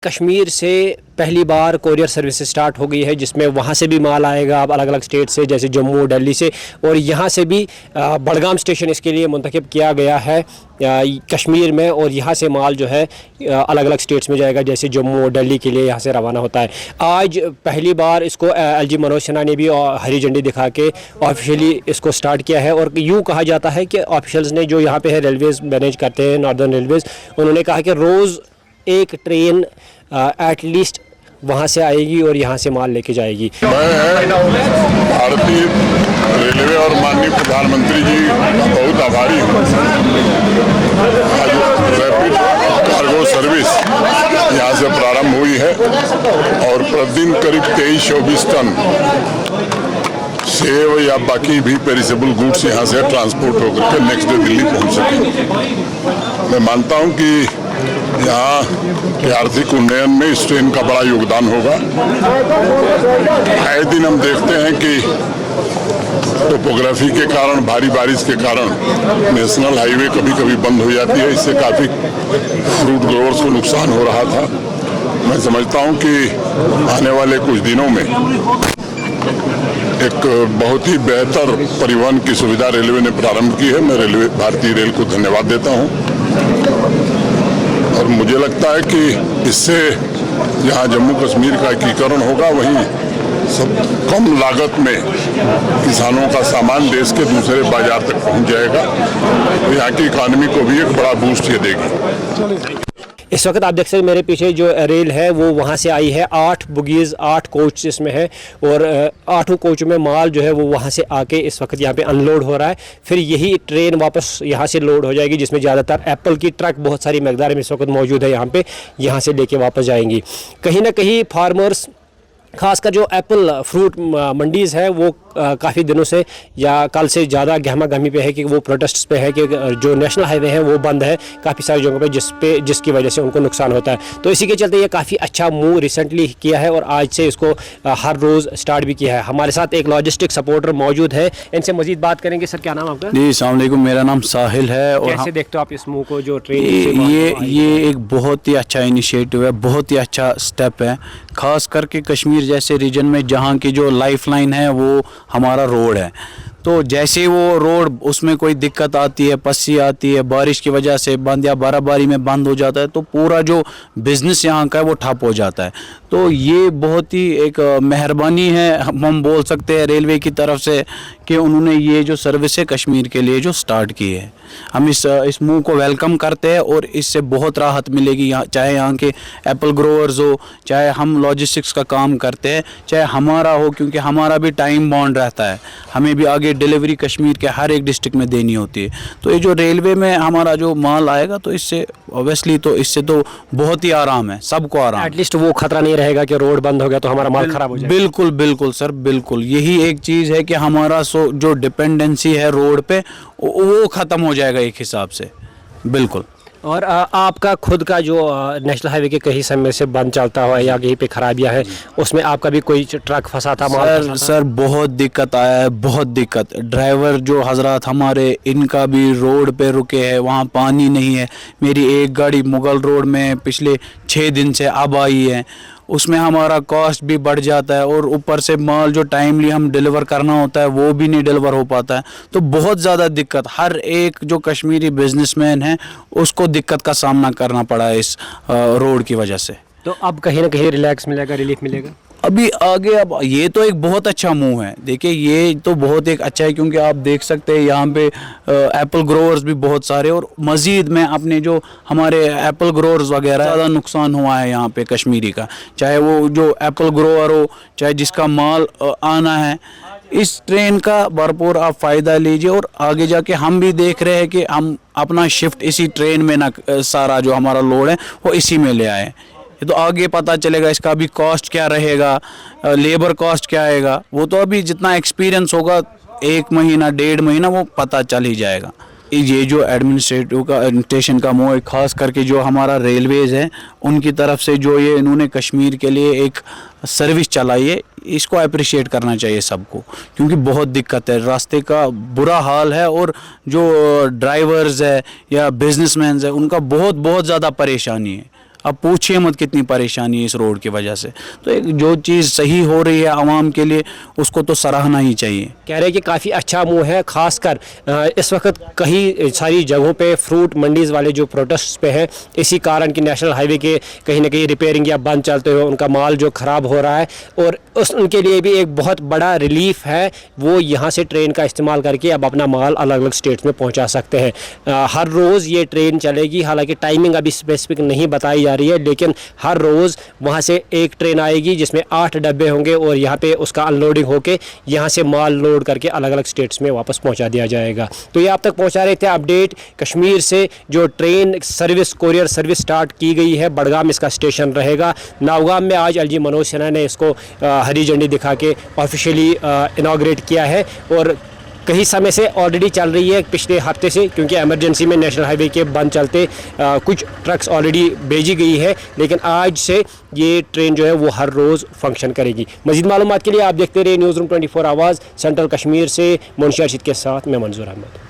कश्मीर से पहली बार courier service start हो गई है, जिसमें वहाँ से भी माल आएगा अब अलग अलग स्टेट से, जैसे जम्मू दिल्ली से, और यहाँ से भी बड़गाम स्टेशन इसके लिए मुंतखब किया गया है कश्मीर में, और यहाँ से माल जो है अलग अलग स्टेट्स में जाएगा, जैसे जम्मू और दिल्ली के लिए यहाँ से रवाना होता है। आज पहली बार इसको एलजी मनोज सिन्हा ने भी हरी झंडी दिखा के ऑफिशियली इसको स्टार्ट किया है। और यूँ कहा जाता है कि ऑफिशल्स ने जो यहाँ पे है रेलवेज़ मैनेज करते हैं, नॉर्दर्न रेलवेज़, उन्होंने कहा कि रोज़ एक ट्रेन एटलीस्ट वहाँ से आएगी और यहाँ से माल लेके जाएगी। मैं भारतीय रेलवे और माननीय प्रधानमंत्री जी का बहुत आभारी हूँ। आज रैपिड कार्गो सर्विस यहाँ से प्रारंभ हुई है और प्रतिदिन करीब 23-24 टन सेब या बाकी भी पेरिसेबल गुड्स यहाँ से ट्रांसपोर्ट होकर के नेक्स्ट डे दिल्ली पहुँच सके। मैं मानता हूँ कि यहाँ के आर्थिक उन्नयन में इस ट्रेन का बड़ा योगदान होगा। आए दिन हम देखते हैं कि टोपोग्राफी के कारण, भारी बारिश के कारण नेशनल हाईवे कभी कभी बंद हो जाती है। इससे काफ़ी फ्रूट ग्रोवर्स को नुकसान हो रहा था। मैं समझता हूँ कि आने वाले कुछ दिनों में एक बहुत ही बेहतर परिवहन की सुविधा रेलवे ने प्रारंभ की है। मैं रेलवे भारतीय रेल को धन्यवाद देता हूँ और मुझे लगता है कि इससे जहाँ जम्मू कश्मीर का एकीकरण होगा, वहीं सब कम लागत में किसानों का सामान देश के दूसरे बाजार तक पहुँच जाएगा। तो यहाँ की इकानमी को भी एक बड़ा बूस्ट ये देगी। इस वक्त आप देख सकते हैं मेरे पीछे जो रेल है वो वहाँ से आई है। 8 बुगीज़ 8 कोच इसमें है और 8 कोच में माल जो है वो वहाँ से आके इस वक्त यहाँ पे अनलोड हो रहा है। फिर यही ट्रेन वापस यहाँ से लोड हो जाएगी, जिसमें ज़्यादातर एप्पल की ट्रक बहुत सारी मकदार में इस वक्त मौजूद है यहाँ पे, यहाँ से लेके वापस जाएंगी। कहीं ना कहीं फार्मर्स, खासकर जो एप्पल फ्रूट मंडीज़ है, वो काफ़ी दिनों से या कल से ज़्यादा गहमा गहमी पे है कि वो प्रोटेस्ट्स पे है कि जो नेशनल हाईवे है वो बंद है काफ़ी सारी जगहों पे, जिसकी वजह से उनको नुकसान होता है। तो इसी के चलते ये काफ़ी अच्छा मूव रिसेंटली किया है और आज से इसको हर रोज़ स्टार्ट भी किया है। हमारे साथ एक लॉजिस्टिक सपोर्टर मौजूद है, इनसे मजीद बात करेंगे। सर, क्या नाम आपका? जी, अस्सलाम वालेकुम, मेरा नाम साहिल है। और कैसे देखते हो आप इस मूव को, जो ट्रेन ये एक बहुत ही अच्छा इनिशिएटिव है, बहुत ही अच्छा स्टेप है, खास करके कश्मीर जैसे रीजन में जहाँ की जो लाइफलाइन है वो हमारा रोड है। तो जैसे वो रोड, उसमें कोई दिक्कत आती है, पस्सी आती है, बारिश की वजह से बंद या बर्फबारी में बंद हो जाता है, तो पूरा जो बिज़नेस यहाँ का है वो ठप हो जाता है। तो ये बहुत ही एक मेहरबानी है, हम बोल सकते हैं रेलवे की तरफ से, कि उन्होंने ये जो सर्विस है कश्मीर के लिए जो स्टार्ट की है। हम इस मूव को वेलकम करते हैं और इससे बहुत राहत मिलेगी। चाहे यहाँ के एप्पल ग्रोवर्स हो, चाहे हम लॉजिस्टिक्स का काम करते हैं, चाहे हमारा हो, क्योंकि हमारा भी टाइम बाउंड रहता है, हमें भी आगे डिलीवरी कश्मीर के हर एक डिस्ट्रिक्ट में देनी होती है। तो ये जो रेलवे में हमारा जो माल आएगा, तो इससे ऑब्वियसली तो इससे तो बहुत ही आराम है, सबको आराम। एटलीस्ट वो खतरा नहीं रहेगा कि रोड बंद हो गया तो हमारा माल खराब हो जाएगा। बिल्कुल बिल्कुल सर, बिल्कुल यही एक चीज़ है कि हमारा जो डिपेंडेंसी है रोड पे वो ख़त्म हो जाएगा एक हिसाब से। बिल्कुल। और आपका खुद का जो नेशनल हाईवे के कहीं समय से बंद चलता हुआ या कहीं पे खराबियां है, उसमें आपका भी कोई ट्रक फंसा था? सर बहुत दिक्कत आया है, बहुत दिक्कत। ड्राइवर जो हजरात हमारे, इनका भी रोड पे रुके हैं, वहाँ पानी नहीं है। मेरी एक गाड़ी मुगल रोड में पिछले 6 दिन से अब आई है, उसमें हमारा कॉस्ट भी बढ़ जाता है और ऊपर से माल जो टाइमली हम डिलीवर करना होता है वो भी नहीं डिलीवर हो पाता है। तो बहुत ज़्यादा दिक्कत, हर एक जो कश्मीरी बिजनेसमैन है उसको दिक्कत का सामना करना पड़ा है इस रोड की वजह से। तो अब कहीं ना कहीं रिलैक्स मिलेगा, रिलीफ मिलेगा अभी आगे। अब ये तो एक बहुत अच्छा मूव है, देखिए ये तो बहुत एक अच्छा है, क्योंकि आप देख सकते हैं यहाँ पे एप्पल ग्रोवर्स भी बहुत सारे, और मज़ीद में अपने जो हमारे एप्पल ग्रोवर्स वगैरह ज़्यादा नुकसान हुआ है यहाँ पे कश्मीरी का, चाहे वो जो एप्पल ग्रोवर हो, चाहे जिसका माल आना है। इस ट्रेन का भरपूर आप फ़ायदा लीजिए और आगे जाके हम भी देख रहे हैं कि हम अपना शिफ्ट इसी ट्रेन में ना, सारा जो हमारा लोड है वो इसी में ले आए। ये तो आगे पता चलेगा इसका भी कॉस्ट क्या रहेगा, लेबर कॉस्ट क्या आएगा, वो तो अभी जितना एक्सपीरियंस होगा 1 महीना 1.5 महीना वो पता चल ही जाएगा। ये जो एडमिनिस्ट्रेटिव का स्टेशन का मोह, खास करके जो हमारा रेलवेज़ है उनकी तरफ से जो ये इन्होंने कश्मीर के लिए एक सर्विस चलाई है, इसको अप्रिशिएट करना चाहिए सबको, क्योंकि बहुत दिक्कत है, रास्ते का बुरा हाल है और जो ड्राइवर्स है या बिजनेसमैन है उनका बहुत ज़्यादा परेशानी है। अब पूछिए मत कितनी परेशानी है इस रोड की वजह से। तो एक जो चीज़ सही हो रही है आवाम के लिए उसको तो सराहना ही चाहिए। कह रहे हैं कि काफ़ी अच्छा मूव है, खासकर इस वक्त कई सारी जगहों पे फ्रूट मंडीज़ वाले जो प्रोटेस्ट पे हैं, इसी कारण कि नेशनल हाईवे के कहीं ना कहीं रिपेयरिंग या बंद चलते हुए उनका माल जो ख़राब हो रहा है, और उनके लिए भी एक बहुत बड़ा रिलीफ है। वो यहाँ से ट्रेन का इस्तेमाल करके अब अपना माल अलग अलग स्टेट्स में पहुँचा सकते हैं। हर रोज़ ये ट्रेन चलेगी, हालांकि टाइमिंग अभी स्पेसिफिक नहीं बताई जा रही है, लेकिन हर रोज़ वहाँ से एक ट्रेन आएगी जिसमें 8 डब्बे होंगे और यहाँ पे उसका अनलोडिंग होके यहाँ से माल लोड करके अलग अलग स्टेट्स में वापस पहुँचा दिया जाएगा। तो ये आप तक पहुँचा रहे थे अपडेट कश्मीर से। जो train service, courier service start की गई है, बडगाम इसका स्टेशन रहेगा। नौगाम में आज एलजी मनोज सिन्हा ने इसको हरी झंडी दिखा के ऑफिशियली इनॉग्रेट किया है, और कई समय से ऑलरेडी चल रही है, पिछले हफ्ते से, क्योंकि इमरजेंसी में नेशनल हाईवे के बंद चलते कुछ ट्रक्स ऑलरेडी भेजी गई है, लेकिन आज से ये ट्रेन जो है वो हर रोज़ फंक्शन करेगी। मज़ीद मालूमात के लिए आप देखते रहिए न्यूज़ रूम 24 आवाज़। सेंट्रल कश्मीर से मुंशी अर्शिद के साथ मैं मंजूर अहमद।